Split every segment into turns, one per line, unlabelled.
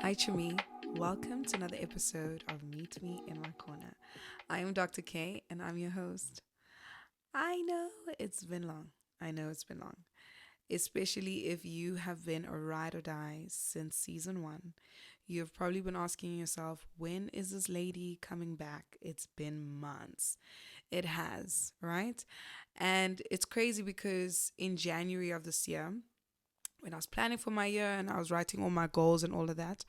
Hi, Chomi. Welcome to another episode of Meet Me in My Corner. I am Dr. K and I'm your host. I know it's been long. I know it's been long, especially if you have been a ride or die since season one. You've probably been asking yourself, when is this lady coming back? It's been months. It has, right? And it's crazy because in January of this year, when I was planning for my year and I was writing all my goals and all of that,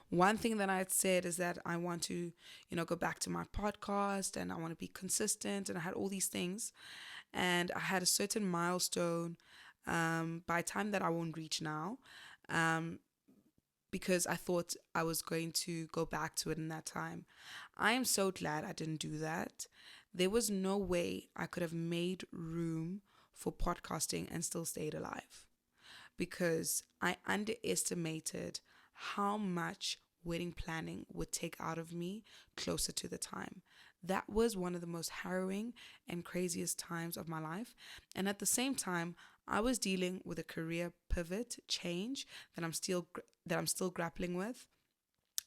one thing that I had said is that I want to, go back to my podcast and I want to be consistent. And I had all these things. And I had a certain milestone by time that I won't reach now um, because I thought I was going to go back to it in that time. I am so glad I didn't do that. There was no way I could have made room for podcasting and still stayed alive because I underestimated how much wedding planning would take out of me closer to the time. That was one of the most harrowing and craziest times of my life. And at the same time, I was dealing with a career pivot change that I'm still grappling with.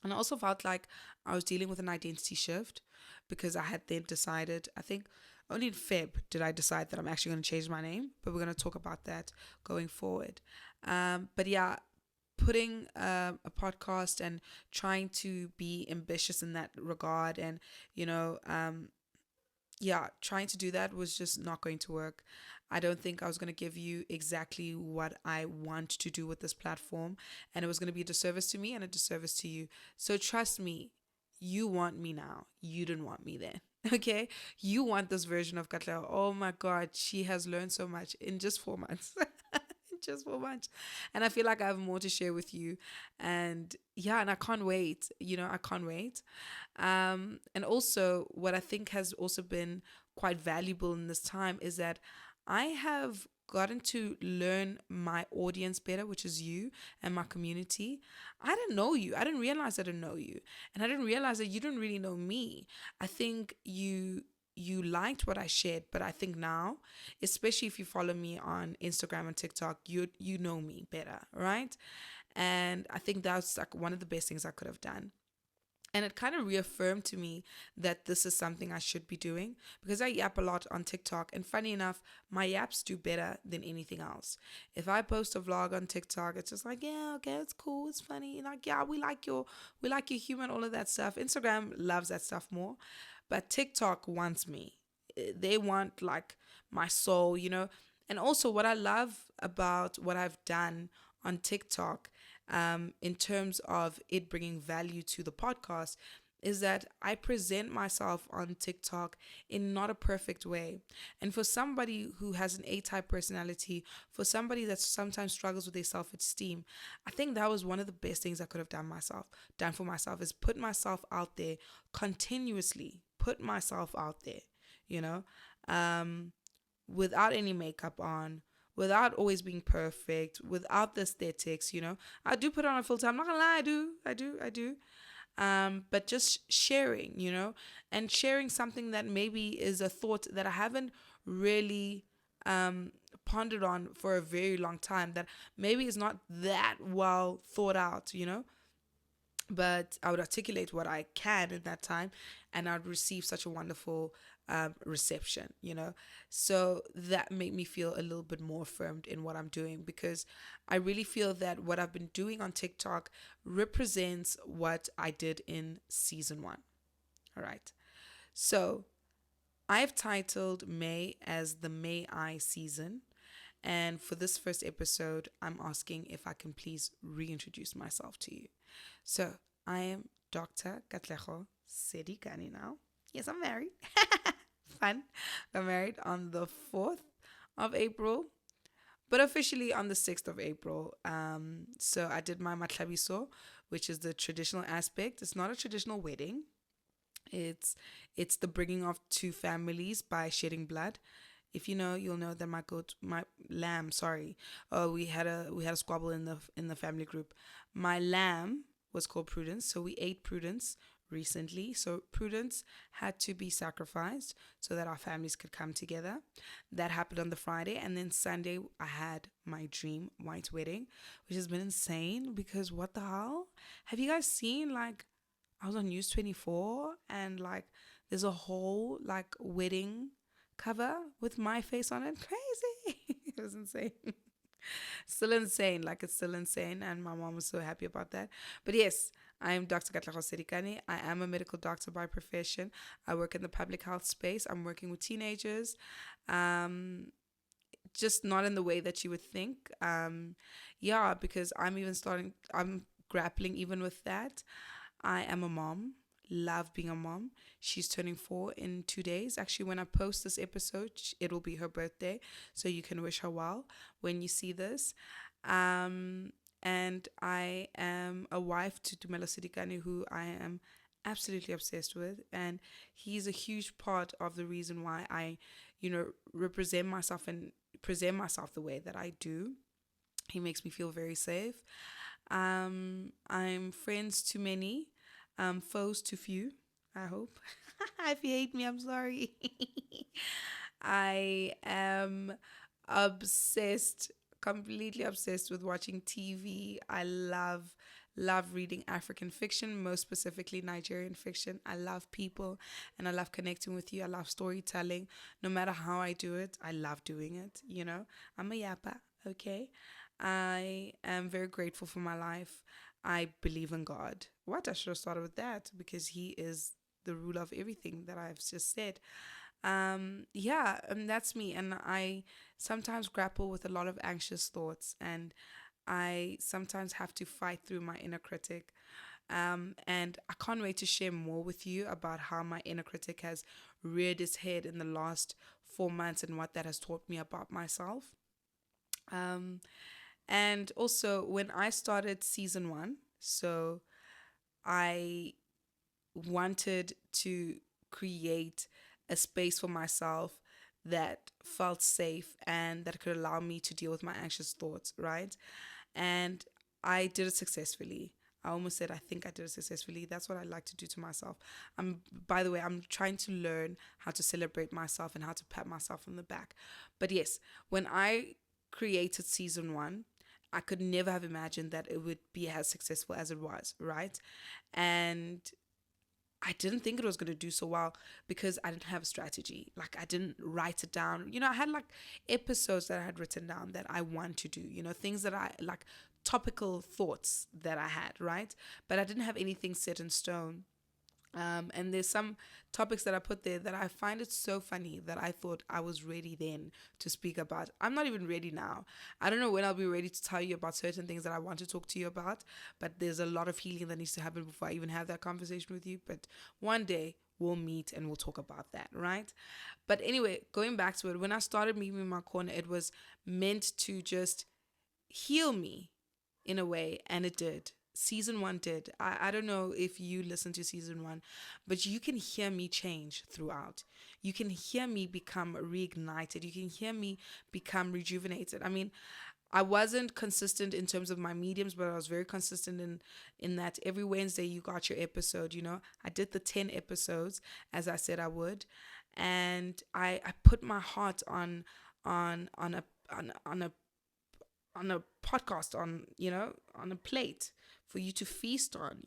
And I also felt like I was dealing with an identity shift because I had then decided, I think only in Feb did I decide that I'm actually going to change my name, but we're going to talk about that going forward. But yeah, putting a podcast and trying to be ambitious in that regard and, you know, yeah, trying to do that was just not going to work. I don't think I was going to give you exactly what I want to do with this platform, and it was going to be a disservice to me and a disservice to you. So trust me, you want me now. You didn't want me then. Okay? You want this version of Katla. Oh my God, she has learned so much in just 4 months. Just 4 months. And I feel like I have more to share with you. And yeah, and I can't wait. I can't wait. And also, what I think has also been quite valuable in this time is that I have gotten to learn my audience better, which is you and my community. I didn't know you. I didn't realize I didn't know you. And I didn't realize that you didn't really know me. I think you liked what I shared, but I think now, especially if you follow me on Instagram and TikTok, you know me better, right? And I think that's like one of the best things I could have done. And it kind of reaffirmed to me that this is something I should be doing because I yap a lot on TikTok. And funny enough, my yaps do better than anything else. If I post a vlog on TikTok, it's just like, yeah, okay, it's cool, it's funny. Like, yeah, we like your humor and all of that stuff. Instagram loves that stuff more. But TikTok wants me. They want like my soul. And also, what I love about what I've done on TikTok in terms of it bringing value to the podcast is that I present myself on TikTok in not a perfect way. And for somebody who has an A type personality, for somebody that sometimes struggles with their self esteem, I think that was one of the best things I could have done for myself is put myself out there continuously, put myself out there, you know, um, without any makeup on, without always being perfect, without the aesthetics. I do put on a filter. I'm not gonna lie, I do. But just sharing, and sharing something that maybe is a thought that I haven't really pondered on for a very long time, that maybe is not that well thought out. But I would articulate what I can in that time, and I'd receive such a wonderful reception. So that made me feel a little bit more affirmed in what I'm doing because I really feel that what I've been doing on TikTok represents what I did in season one. All right. So I've titled May as the May I season. And for this first episode, I'm asking if I can please reintroduce myself to you. So I am Dr. Katlejo Sedikani now. Yes, I'm married. Fun. I'm married on the 4th of April, but officially on the 6th of April. So I did my matlabiso, which is the traditional aspect. It's not a traditional wedding. It's it's the bringing of two families by shedding blood. If you know, you'll know that my lamb. Sorry, we had a squabble in the family group. My lamb was called Prudence, so we ate Prudence recently. So Prudence had to be sacrificed so that our families could come together. That happened on the Friday. And then Sunday, I had my dream white wedding, which has been insane because what the hell? Have you guys seen, like, I was on News 24 and like there's a whole like wedding cover with my face on it. Crazy. It was insane. Still insane. Like it's still insane. And my mom was so happy about that. But yes, I am Dr. Katlaho Serikani. I am a medical doctor by profession. I work in the public health space. I'm working with teenagers. Um, just not in the way that you would think. Yeah, because I'm grappling even with that. I am a mom, love being a mom. She's turning 4 in 2 days. Actually, when I post this episode, it'll be her birthday. So you can wish her well when you see this. Um, and I am a wife to Tumelo Sidikani, who I am absolutely obsessed with. And he's a huge part of the reason why I, represent myself and present myself the way that I do. He makes me feel very safe. I'm friends to many, foes to few, I hope. If you hate me, I'm sorry. I am obsessed, completely obsessed with watching TV. I love reading African fiction, most specifically Nigerian fiction. I love people and I love connecting with you. I love storytelling. No matter how I do it, I love doing it. I'm a yappa, okay? I am very grateful for my life. I believe in God. What? I should have started with that because He is the ruler of everything that I've just said. Yeah, and that's me. And I sometimes grapple with a lot of anxious thoughts, and I sometimes have to fight through my inner critic. And I can't wait to share more with you about how my inner critic has reared its head in the last 4 months and what that has taught me about myself. Um, and also, when I started season 1, so I wanted to create a space for myself that felt safe and that could allow me to deal with my anxious thoughts, right? And I did it successfully. I almost said I think I did it successfully. That's what I like to do to myself. By the way, I'm trying to learn how to celebrate myself and how to pat myself on the back. But yes, when I created season 1, I could never have imagined that it would be as successful as it was, right? And I didn't think it was going to do so well because I didn't have a strategy. Like, I didn't write it down. I had like episodes that I had written down that I want to do, things that I like, topical thoughts that I had, right? But I didn't have anything set in stone. And there's some topics that I put there that I find it so funny that I thought I was ready then to speak about. I'm not even ready now. I don't know when I'll be ready to tell you about certain things that I want to talk to you about, but there's a lot of healing that needs to happen before I even have that conversation with you. But one day we'll meet and we'll talk about that, right? But anyway, going back to it, when I started Me in My Corner, it was meant to just heal me in a way, and it did. Season 1 did. I don't know if you listened to season 1, but you can hear me change throughout. You can hear me become reignited. You can hear me become rejuvenated. I mean, I wasn't consistent in terms of my mediums, but I was very consistent in that every Wednesday you got your episode. I did the 10 episodes as I said I would, and I put my heart on a podcast, on a plate for you to feast on,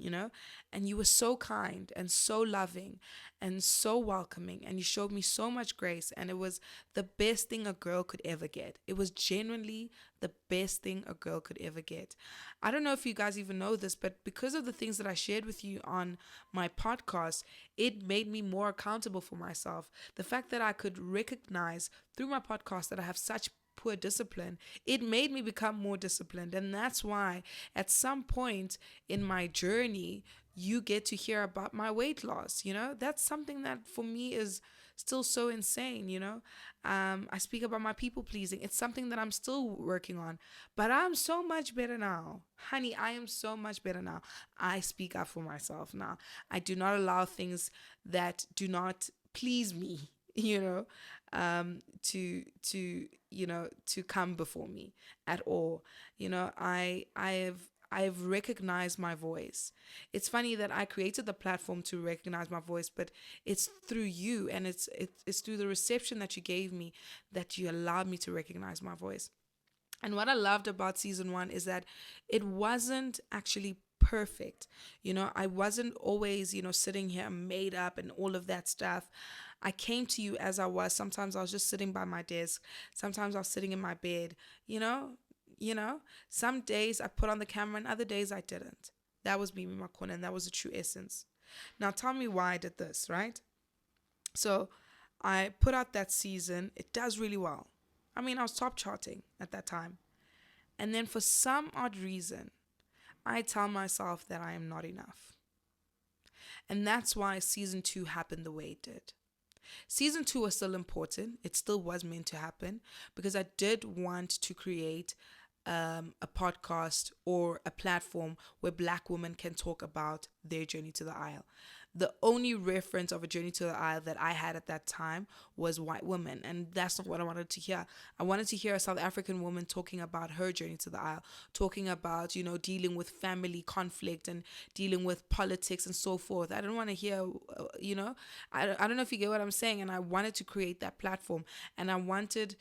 and you were so kind and so loving and so welcoming, and you showed me so much grace, and it was the best thing a girl could ever get. It was genuinely the best thing a girl could ever get. I don't know if you guys even know this, but because of the things that I shared with you on my podcast, it made me more accountable for myself. The fact that I could recognize through my podcast that I have such poor discipline, it made me become more disciplined. And that's why at some point in my journey, you get to hear about my weight loss. That's something that for me is still so insane. I speak about my people pleasing. It's something that I'm still working on, but I'm so much better now. Honey, I am so much better now. I speak up for myself now. I do not allow things that do not please me, to come before me at all. I've recognized my voice. It's funny that I created the platform to recognize my voice, but it's through you, and it's through the reception that you gave me that you allowed me to recognize my voice. And what I loved about season one is that it wasn't actually perfect. I wasn't always, sitting here made up and all of that stuff. I came to you as I was. Sometimes I was just sitting by my desk. Sometimes I was sitting in my bed, you know, some days I put on the camera and other days I didn't. That was me in my corner, and that was the true essence. Now tell me why I did this, right? So I put out that season. It does really well. I mean, I was top charting at that time. And then for some odd reason, I tell myself that I am not enough. And that's why season two happened the way it did. Season two was still important. It still was meant to happen because I did want to create a podcast or a platform where Black women can talk about their journey to the aisle. The only reference of a journey to the aisle that I had at that time was white women, and that's not what I wanted to hear. I wanted to hear a South African woman talking about her journey to the aisle, talking about, dealing with family conflict and dealing with politics and so forth. I don't want to hear, I don't know if you get what I'm saying, and I wanted to create that platform, and I wanted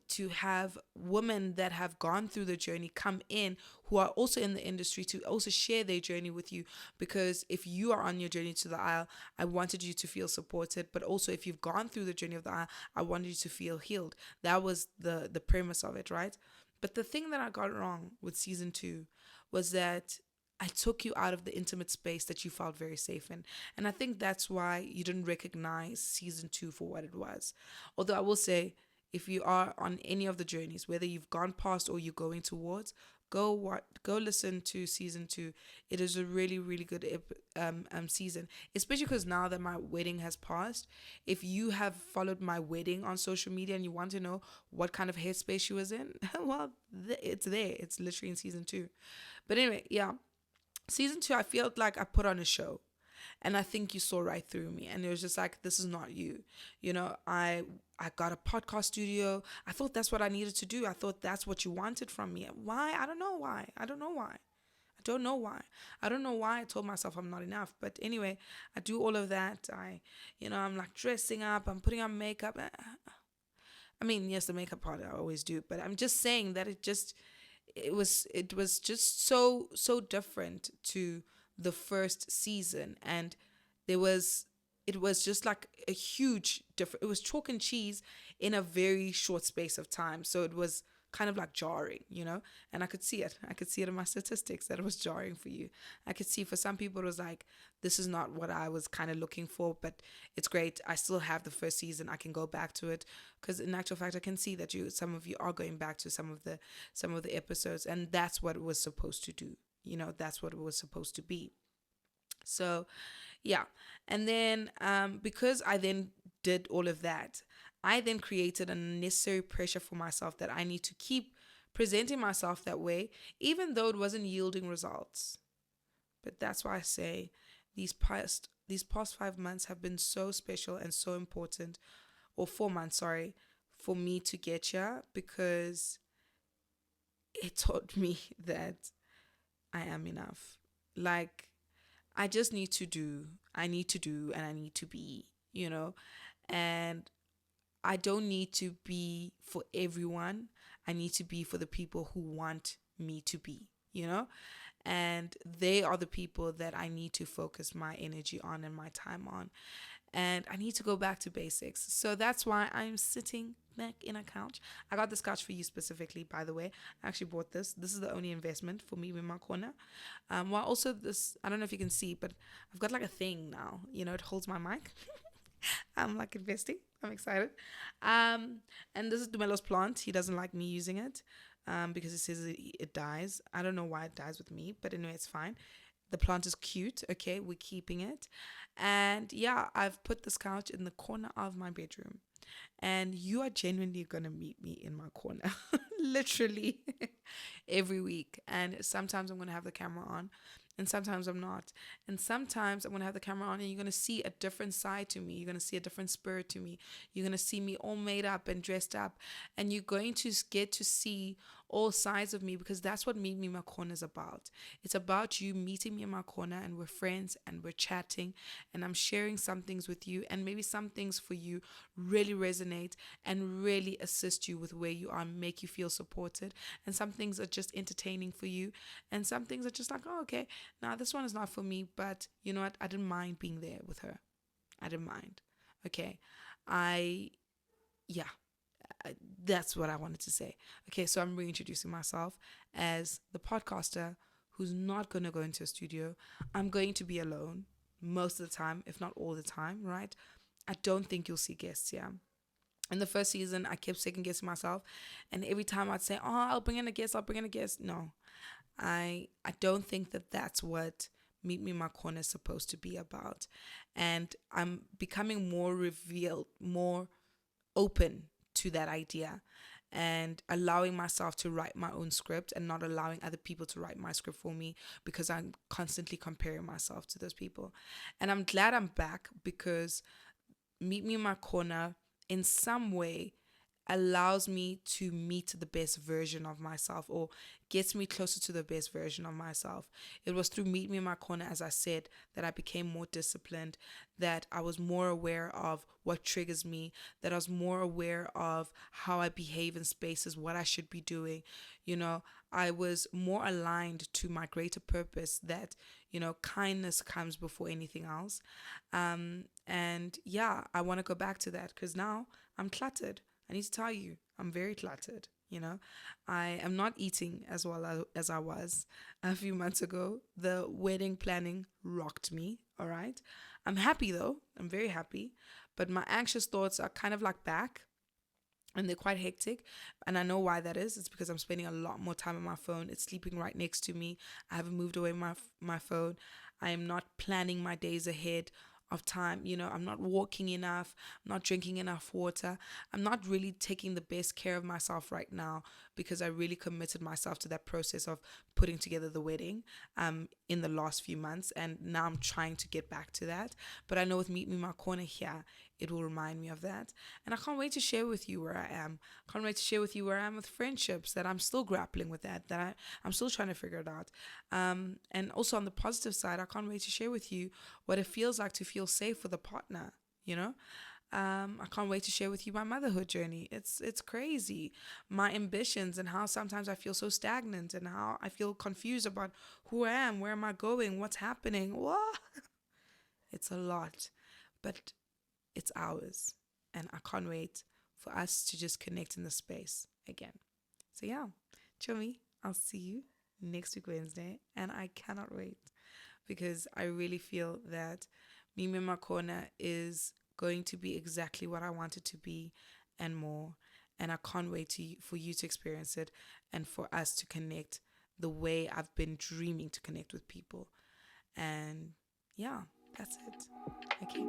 to have women that have gone through the journey come in who are also in the industry to also share their journey with you. Because if you are on your journey to the aisle, I wanted you to feel supported. But also, if you've gone through the journey of the aisle, I wanted you to feel healed. That was the premise of it, right? But the thing that I got wrong with season two was that I took you out of the intimate space that you felt very safe in. And I think that's why you didn't recognize season two for what it was. Although I will say, if you are on any of the journeys, whether you've gone past or you're going towards, go listen to season two. It is a really, really good season, especially because now that my wedding has passed, if you have followed my wedding on social media and you want to know what kind of headspace she was in, well, it's there. It's literally in season two. But anyway, yeah, season two, I felt like I put on a show. And I think you saw right through me. And it was just like, this is not you. I got a podcast studio. I thought that's what I needed to do. I thought that's what you wanted from me. Why? I don't know why. I don't know why. I don't know why. I don't know why I told myself I'm not enough. But anyway, I do all of that. I'm like dressing up. I'm putting on makeup. I mean, yes, the makeup part I always do. But I'm just saying that it was just so different to the first season, and it was just like a huge difference. It was chalk and cheese in a very short space of time, so it was kind of like jarring, and I could see it in my statistics that it was jarring for you. I could see for some people it was like, this is not what I was kind of looking for, but it's great. I still have the first season. I can go back to it because in actual fact I can see that some of you are going back to some of the episodes, and that's what it was supposed to do. That's what it was supposed to be. So yeah. And then because I then did all of that, I then created unnecessary pressure for myself that I need to keep presenting myself that way, even though it wasn't yielding results. But that's why I say these past 5 months have been so special and so important, or 4 months, sorry, for me to get here, because it taught me that I am enough. Like, I just need to do, and I need to be, and I don't need to be for everyone. I need to be for the people who want me to be, and they are the people that I need to focus my energy on and my time on. And I need to go back to basics. So that's why I'm sitting back in a couch. I got this couch for you specifically, by the way. I actually bought this. This is the only investment for me in my corner. Well, also this, I don't know if you can see, but I've got like a thing now. It holds my mic. I'm like investing. I'm excited. And this is Dumelo's plant. He doesn't like me using it because he says it dies. I don't know why it dies with me, but anyway, it's fine. The plant is cute. Okay, we're keeping it. And yeah, I've put this couch in the corner of my bedroom. And you are genuinely going to meet me in my corner, literally every week. And sometimes I'm going to have the camera on, and sometimes I'm not. And sometimes I'm going to have the camera on and you're going to see a different side to me. You're going to see a different spirit to me. You're going to see me all made up and dressed up. And you're going to get to see all sides of me, because that's what Meet Me in My Corner is about. It's about you meeting me in my corner, and we're friends and we're chatting, and I'm sharing some things with you, and maybe some things for you really resonate and really assist you with where you are, make you feel supported. And some things are just entertaining for you, and some things are just like, oh, okay, now this one is not for me, but you know what? I didn't mind being there with her. I didn't mind. Okay. I, yeah, that's what I wanted to say. Okay, so I'm reintroducing myself as the podcaster who's not going to go into a studio. I'm going to be alone most of the time, if not all the time, right? I don't think you'll see guests, yeah. In the first season, I kept second guessing myself, and every time I'd say, "Oh, I'll bring in a guest. I'll bring in a guest." No, I don't think that that's what Meet Me in My Corner is supposed to be about, and I'm becoming more revealed, more open to that idea, and allowing myself to write my own script and not allowing other people to write my script for me, because I'm constantly comparing myself to those people. And I'm glad I'm back, because Meet Me in My Corner in some way allows me to meet the best version of myself, or gets me closer to the best version of myself. It was through Meet Me in My Corner, as I said, that I became more disciplined, that I was more aware of what triggers me, that I was more aware of how I behave in spaces, what I should be doing. I was more aligned to my greater purpose, that, kindness comes before anything else. And yeah, I want to go back to that, because now I'm cluttered. I need to tell you, I'm very cluttered. I am not eating as well as I was a few months ago. The wedding planning rocked me, all right? I'm happy though. I'm very happy. But my anxious thoughts are kind of like back, and they're quite hectic. And I know why that is. It's because I'm spending a lot more time on my phone. It's sleeping right next to me. I haven't moved away my phone. I am not planning my days ahead of time. I'm not walking enough. I'm not drinking enough water. I'm not really taking the best care of myself right now, because I really committed myself to that process of putting together the wedding in the last few months. And now I'm trying to get back to that. But I know with Meet Me in My Corner here, it will remind me of that. And I can't wait to share with you where I am. I can't wait to share with you where I am with friendships, that I'm still grappling with I'm still trying to figure it out. And also on the positive side, I can't wait to share with you what it feels like to feel safe with a partner, you know? I can't wait to share with you my motherhood journey. It's crazy. My ambitions, and how sometimes I feel so stagnant, and how I feel confused about who I am, where am I going, what's happening. What? It's a lot. But it's ours. And I can't wait for us to just connect in the space again. So yeah, Chomi, I'll see you next week, Wednesday. And I cannot wait, because I really feel that Mimi in My Corner is going to be exactly what I want it to be, and more. And I can't wait for you to experience it, and for us to connect the way I've been dreaming to connect with people. And yeah, that's it. Okay.